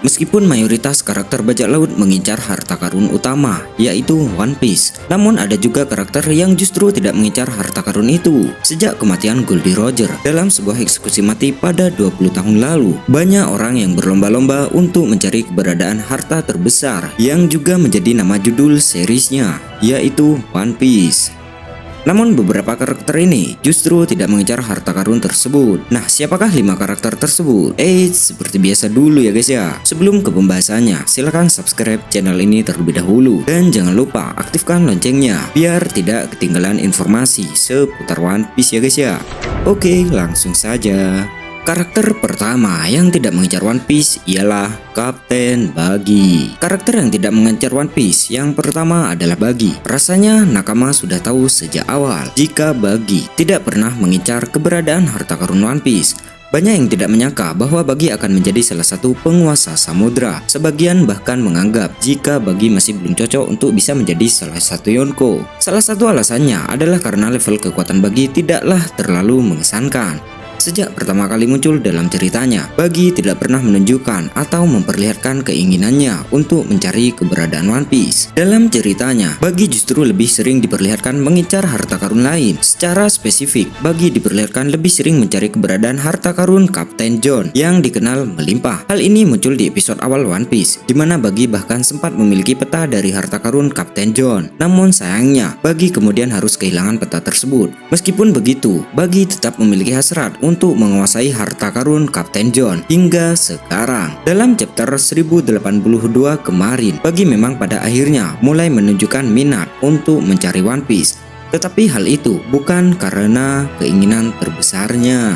Meskipun mayoritas karakter bajak laut mengincar harta karun utama, yaitu One Piece, namun ada juga karakter yang justru tidak mengincar harta karun itu. Sejak kematian Goldie Roger dalam sebuah eksekusi mati pada 20 tahun lalu, banyak orang yang berlomba-lomba untuk mencari keberadaan harta terbesar yang juga menjadi nama judul seriesnya, yaitu One Piece. Namun beberapa karakter ini justru tidak mengejar harta karun tersebut. Nah, siapakah 5 karakter tersebut? Seperti biasa dulu ya guys ya. Sebelum ke pembahasannya, silahkan subscribe channel ini terlebih dahulu. Dan jangan lupa aktifkan loncengnya, biar tidak ketinggalan informasi seputar One Piece ya guys ya. Oke, langsung saja. Karakter pertama yang tidak mengejar One Piece ialah Kapten Buggy. Karakter yang tidak mengejar One Piece yang pertama adalah Buggy. Rasanya Nakama sudah tahu sejak awal jika Buggy tidak pernah mengincar keberadaan harta karun One Piece. Banyak yang tidak menyangka bahwa Buggy akan menjadi salah satu penguasa samudra. Sebagian bahkan menganggap jika Buggy masih belum cocok untuk bisa menjadi salah satu Yonko. Salah satu alasannya adalah karena level kekuatan Buggy tidaklah terlalu mengesankan. Sejak pertama kali muncul dalam ceritanya, Buggy tidak pernah menunjukkan atau memperlihatkan keinginannya untuk mencari keberadaan One Piece. Dalam ceritanya, Buggy justru lebih sering diperlihatkan mengincar harta karun lain. Secara spesifik, Buggy diperlihatkan lebih sering mencari keberadaan harta karun Kapten John yang dikenal melimpah. Hal ini muncul di episode awal One Piece, di mana Buggy bahkan sempat memiliki peta dari harta karun Kapten John. Namun sayangnya, Buggy kemudian harus kehilangan peta tersebut. Meskipun begitu, Buggy tetap memiliki hasrat untuk menguasai harta karun Kapten John hingga sekarang. Dalam chapter 1082 kemarin, Buggy memang pada akhirnya mulai menunjukkan minat untuk mencari One Piece. Tetapi hal itu bukan karena keinginan terbesarnya.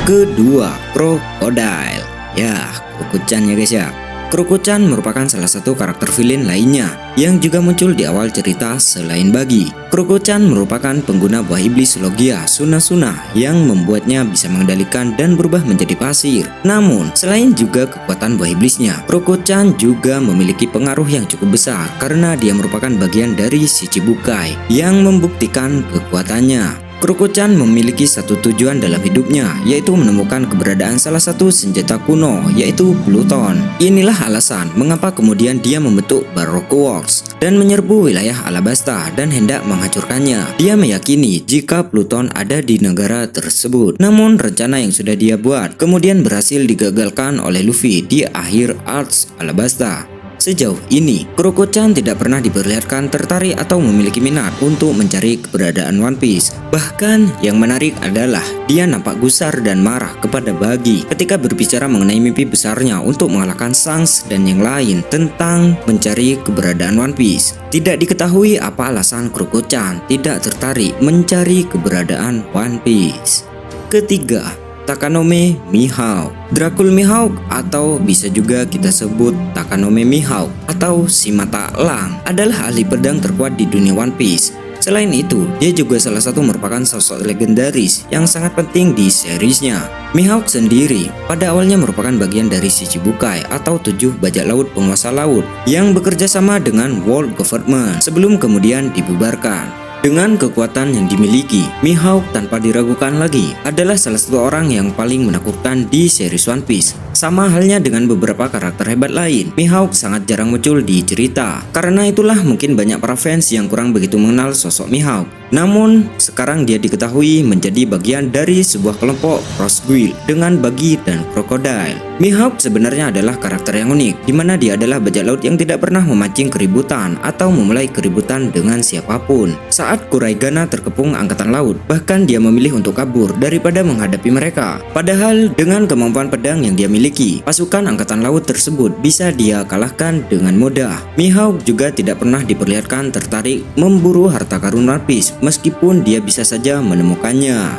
Kedua, Crocodile. Ya, Crocodile ya guys ya. Crocodile merupakan salah satu karakter villain lainnya yang juga muncul di awal cerita selain Buggy. Crocodile merupakan pengguna buah iblis Logia Suna-Suna yang membuatnya bisa mengendalikan dan berubah menjadi pasir. Namun, selain juga kekuatan buah iblisnya, Crocodile juga memiliki pengaruh yang cukup besar karena dia merupakan bagian dari Shichibukai yang membuktikan kekuatannya. Crocodile memiliki satu tujuan dalam hidupnya, yaitu menemukan keberadaan salah satu senjata kuno, yaitu Pluton. Inilah alasan mengapa kemudian dia membentuk Baroque Works dan menyerbu wilayah Alabasta dan hendak menghancurkannya. Dia meyakini jika Pluton ada di negara tersebut. Namun rencana yang sudah dia buat kemudian berhasil digagalkan oleh Luffy di akhir Arcs Alabasta. Sejauh ini, Crocodile tidak pernah diperlihatkan tertarik atau memiliki minat untuk mencari keberadaan One Piece. Bahkan yang menarik adalah dia nampak gusar dan marah kepada Buggy ketika berbicara mengenai mimpi besarnya untuk mengalahkan Shanks dan yang lain tentang mencari keberadaan One Piece. Tidak diketahui apa alasan Crocodile tidak tertarik mencari keberadaan One Piece. Ketiga, Takanome Mihawk. Dracul Mihawk atau bisa juga kita sebut Takanome Mihawk atau si mata elang adalah ahli pedang terkuat di dunia One Piece. Selain itu, dia juga salah satu merupakan sosok legendaris yang sangat penting di seriesnya. Mihawk sendiri pada awalnya merupakan bagian dari Shichibukai atau 7 bajak laut penguasa laut yang bekerja sama dengan World Government sebelum kemudian dibubarkan. Dengan kekuatan yang dimiliki, Mihawk tanpa diragukan lagi adalah salah satu orang yang paling menakutkan di series One Piece. Sama halnya dengan beberapa karakter hebat lain, Mihawk sangat jarang muncul di cerita. Karena itulah mungkin banyak para fans yang kurang begitu mengenal sosok Mihawk. Namun, sekarang dia diketahui menjadi bagian dari sebuah kelompok Rose Guild dengan Buggy dan Crocodile. Mihawk sebenarnya adalah karakter yang unik, di mana dia adalah bajak laut yang tidak pernah memancing keributan atau memulai keributan dengan siapapun. Saat Kuraigana terkepung angkatan laut, bahkan dia memilih untuk kabur daripada menghadapi mereka. Padahal dengan kemampuan pedang yang dia miliki, pasukan angkatan laut tersebut bisa dia kalahkan dengan mudah. Mihawk juga tidak pernah diperlihatkan tertarik memburu harta karun One Piece, meskipun dia bisa saja menemukannya.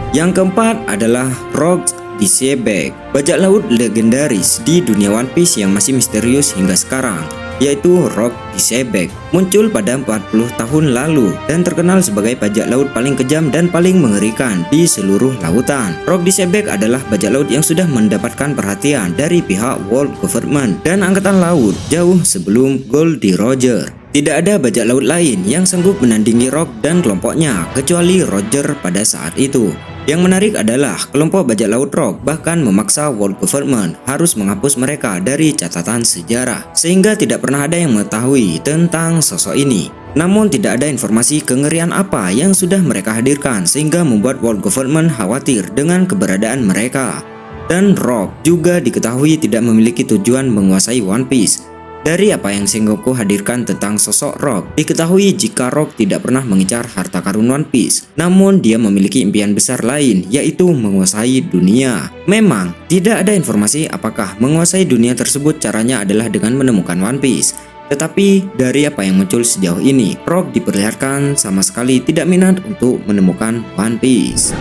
Yang keempat adalah Rogue Disebek, bajak laut legendaris di dunia One Piece yang masih misterius hingga sekarang, yaitu Rogue Disebek. Muncul pada 40 tahun lalu dan terkenal sebagai bajak laut paling kejam dan paling mengerikan di seluruh lautan. Rogue Disebek adalah bajak laut yang sudah mendapatkan perhatian dari pihak World Government dan angkatan laut jauh sebelum Goldie Roger. Tidak ada bajak laut lain yang sanggup menandingi Rogue dan kelompoknya kecuali Roger pada saat itu. Yang menarik adalah kelompok bajak laut Rock bahkan memaksa world government harus menghapus mereka dari catatan sejarah, sehingga tidak pernah ada yang mengetahui tentang sosok ini. Namun tidak ada informasi kengerian apa yang sudah mereka hadirkan sehingga membuat world government khawatir dengan keberadaan mereka. Dan Rock juga diketahui tidak memiliki tujuan menguasai One Piece. Dari apa yang Sengoku hadirkan tentang sosok Rock, diketahui jika Rock tidak pernah mengincar harta karun One Piece. Namun dia memiliki impian besar lain, yaitu menguasai dunia. Memang tidak ada informasi apakah menguasai dunia tersebut caranya adalah dengan menemukan One Piece. Tetapi dari apa yang muncul sejauh ini, Rock diperlihatkan sama sekali tidak minat untuk menemukan One Piece.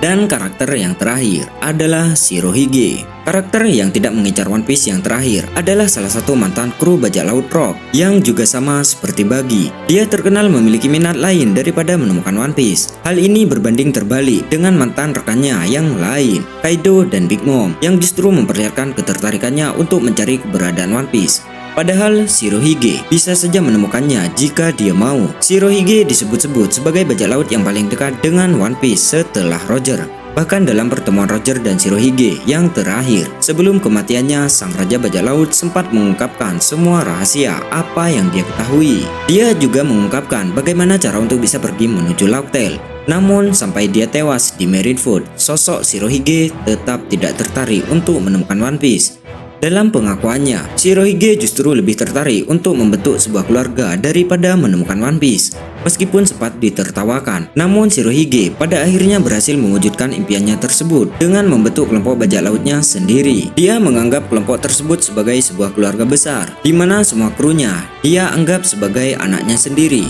Dan karakter yang terakhir adalah Shirohige. Karakter yang tidak mengincar One Piece yang terakhir adalah salah satu mantan kru bajak laut Rock yang juga sama seperti Buggy. Dia terkenal memiliki minat lain daripada menemukan One Piece. Hal ini berbanding terbalik dengan mantan rekannya yang lain, Kaido dan Big Mom, yang justru memperlihatkan ketertarikannya untuk mencari keberadaan One Piece. Padahal Shirohige bisa saja menemukannya jika dia mau. Shirohige disebut-sebut sebagai bajak laut yang paling dekat dengan One Piece setelah Roger. Bahkan dalam pertemuan Roger dan Shirohige yang terakhir, sebelum kematiannya, sang raja bajak laut sempat mengungkapkan semua rahasia apa yang dia ketahui. Dia juga mengungkapkan bagaimana cara untuk bisa pergi menuju Laut Tale. Namun sampai dia tewas di Marineford, sosok Shirohige tetap tidak tertarik untuk menemukan One Piece. Dalam pengakuannya, Shirohige justru lebih tertarik untuk membentuk sebuah keluarga daripada menemukan One Piece. Meskipun sempat ditertawakan, namun Shirohige pada akhirnya berhasil mewujudkan impiannya tersebut dengan membentuk kelompok bajak lautnya sendiri. Dia menganggap kelompok tersebut sebagai sebuah keluarga besar, di mana semua krunya dia anggap sebagai anaknya sendiri.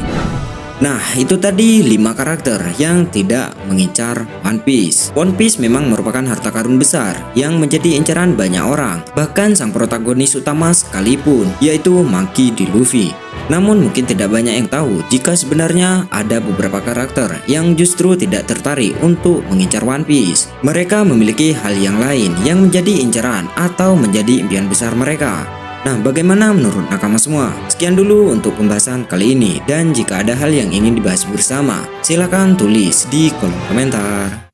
Nah, itu tadi 5 karakter yang tidak mengincar One Piece. One Piece memang merupakan harta karun besar yang menjadi incaran banyak orang, bahkan sang protagonis utama sekalipun, yaitu Monkey D. Luffy. Namun mungkin tidak banyak yang tahu jika sebenarnya ada beberapa karakter yang justru tidak tertarik untuk mengincar One Piece. Mereka memiliki hal yang lain yang menjadi incaran atau menjadi impian besar mereka. Nah, bagaimana menurut nakama semua? Sekian dulu untuk pembahasan kali ini, dan jika ada hal yang ingin dibahas bersama, silakan tulis di kolom komentar.